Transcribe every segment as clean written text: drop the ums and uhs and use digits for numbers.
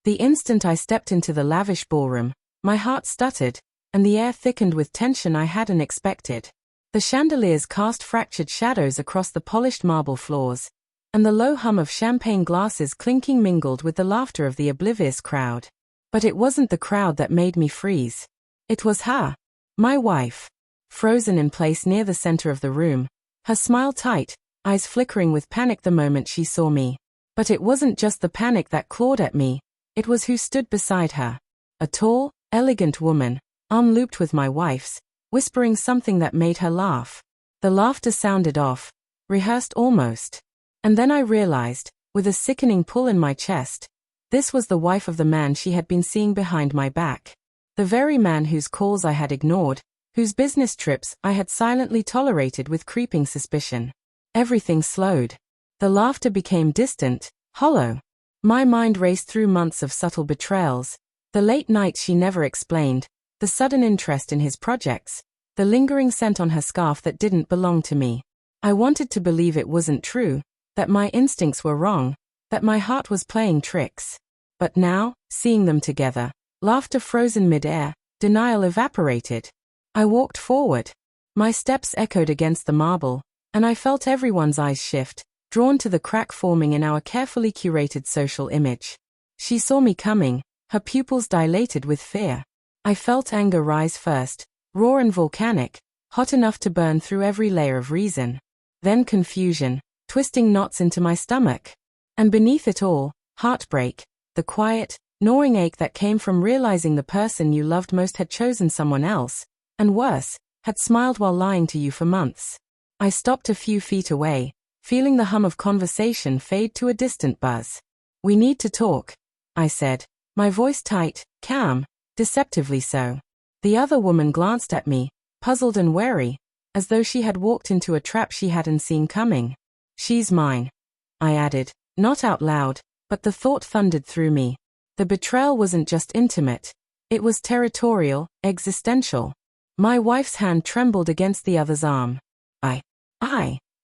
The instant I stepped into the lavish ballroom, my heart stuttered, and the air thickened with tension I hadn't expected. The chandeliers cast fractured shadows across the polished marble floors, and the low hum of champagne glasses clinking mingled with the laughter of the oblivious crowd. But it wasn't the crowd that made me freeze. It was her, my wife, frozen in place near the center of the room, her smile tight, eyes flickering with panic the moment she saw me. But it wasn't just the panic that clawed at me, it was who stood beside her. A tall, elegant woman, arm looped with my wife's, whispering something that made her laugh. The laughter sounded off, rehearsed almost. And then I realized, with a sickening pull in my chest, this was the wife of the man she had been seeing behind my back. The very man whose calls I had ignored, whose business trips I had silently tolerated with creeping suspicion. Everything slowed. The laughter became distant, hollow. My mind raced through months of subtle betrayals, the late nights she never explained, the sudden interest in his projects, the lingering scent on her scarf that didn't belong to me. I wanted to believe it wasn't true, that my instincts were wrong, that my heart was playing tricks. But now, seeing them together, laughter frozen mid-air, denial evaporated. I walked forward. My steps echoed against the marble, and I felt everyone's eyes shift, drawn to the crack forming in our carefully curated social image. She saw me coming, her pupils dilated with fear. I felt anger rise first, raw and volcanic, hot enough to burn through every layer of reason. Then confusion, twisting knots into my stomach. And beneath it all, heartbreak, the quiet, gnawing ache that came from realizing the person you loved most had chosen someone else, and worse, had smiled while lying to you for months. I stopped a few feet away, feeling the hum of conversation fade to a distant buzz. "We need to talk," I said, my voice tight, calm, deceptively so. The other woman glanced at me, puzzled and wary, as though she had walked into a trap she hadn't seen coming. "She's mine," I added, not out loud, but the thought thundered through me. The betrayal wasn't just intimate, it was territorial, existential. My wife's hand trembled against the other's arm.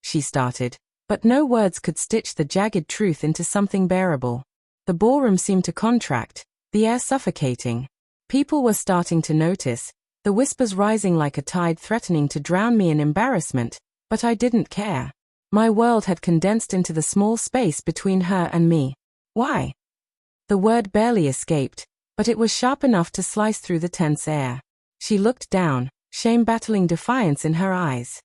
She started, but no words could stitch the jagged truth into something bearable. The ballroom seemed to contract, the air suffocating. People were starting to notice, the whispers rising like a tide threatening to drown me in embarrassment, but I didn't care. My world had condensed into the small space between her and me. "Why?" The word barely escaped, but it was sharp enough to slice through the tense air. She looked down, shame battling defiance in her eyes.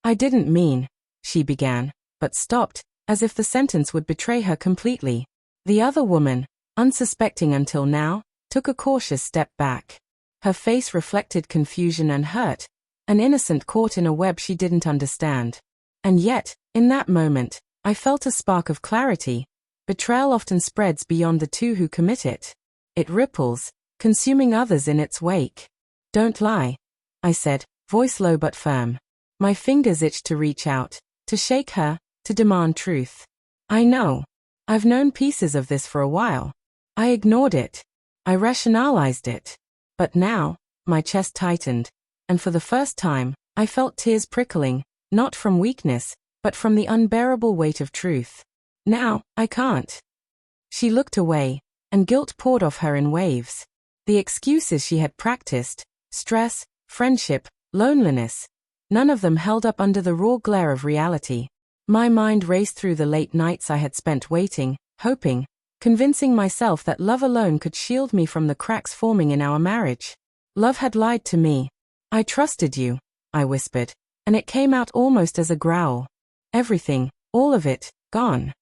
I didn't mean," she began, but stopped, as if the sentence would betray her completely. The other woman, unsuspecting until now, took a cautious step back. Her face reflected confusion and hurt, an innocent caught in a web she didn't understand. And yet, in that moment, I felt a spark of clarity. Betrayal often spreads beyond the two who commit it. It ripples, consuming others in its wake. "Don't lie," I said, voice low but firm. My fingers itched to reach out, to shake her, to demand truth. "I know. I've known pieces of this for a while. I ignored it. I rationalized it. But now," my chest tightened, and for the first time, I felt tears prickling, not from weakness, but from the unbearable weight of truth. "Now, I can't." She looked away, and guilt poured off her in waves. The excuses she had practiced, stress, friendship, loneliness, none of them held up under the raw glare of reality. My mind raced through the late nights I had spent waiting, hoping, convincing myself that love alone could shield me from the cracks forming in our marriage. Love had lied to me. "I trusted you," I whispered, and it came out almost as a growl. Everything, all of it, gone.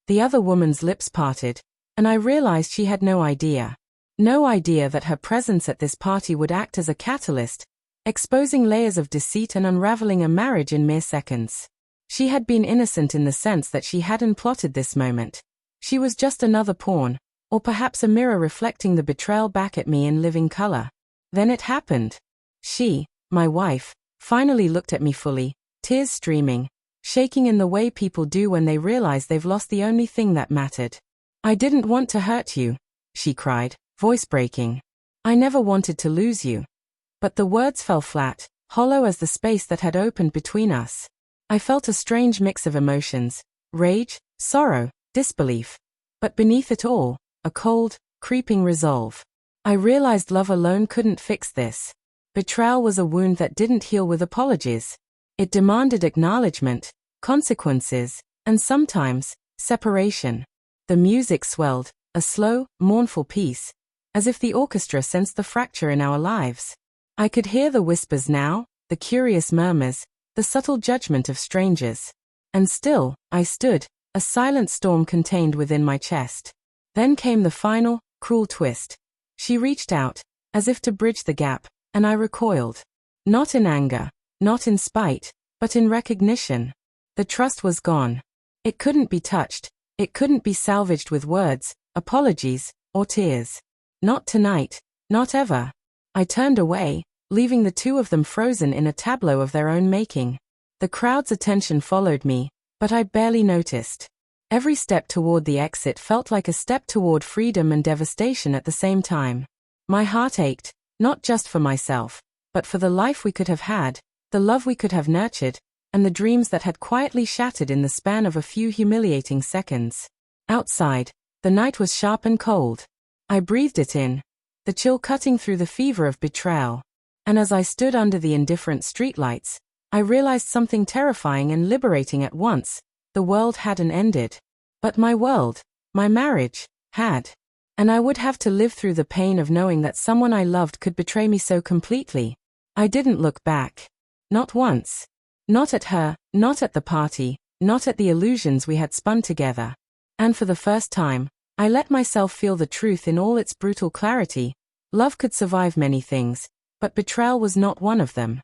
The other woman's lips parted, and I realized she had no idea. No idea that her presence at this party would act as a catalyst, exposing layers of deceit and unraveling a marriage in mere seconds. She had been innocent in the sense that she hadn't plotted this moment. She was just another pawn, or perhaps a mirror reflecting the betrayal back at me in living color. Then it happened. She, my wife, finally looked at me fully, tears streaming, shaking in the way people do when they realize they've lost the only thing that mattered. "I didn't want to hurt you," she cried, voice breaking. "I never wanted to lose you." But the words fell flat, hollow as the space that had opened between us. I felt a strange mix of emotions, rage, sorrow, disbelief. But beneath it all, a cold, creeping resolve. I realized love alone couldn't fix this. Betrayal was a wound that didn't heal with apologies. It demanded acknowledgement, consequences, and sometimes, separation. The music swelled, a slow, mournful piece, as if the orchestra sensed the fracture in our lives. I could hear the whispers now, the curious murmurs, the subtle judgment of strangers. And still, I stood, a silent storm contained within my chest. Then came the final, cruel twist. She reached out, as if to bridge the gap, and I recoiled. Not in anger, not in spite, but in recognition. The trust was gone. It couldn't be touched, it couldn't be salvaged with words, apologies, or tears. Not tonight, not ever. I turned away, leaving the two of them frozen in a tableau of their own making. The crowd's attention followed me, but I barely noticed. Every step toward the exit felt like a step toward freedom and devastation at the same time. My heart ached, not just for myself, but for the life we could have had, the love we could have nurtured, and the dreams that had quietly shattered in the span of a few humiliating seconds. Outside, the night was sharp and cold. I breathed it in, the chill cutting through the fever of betrayal. And as I stood under the indifferent streetlights, I realized something terrifying and liberating at once. The world hadn't ended. But my world, my marriage, had. And I would have to live through the pain of knowing that someone I loved could betray me so completely. I didn't look back. Not once. Not at her, not at the party, not at the illusions we had spun together. And for the first time, I let myself feel the truth in all its brutal clarity. Love could survive many things, but betrayal was not one of them.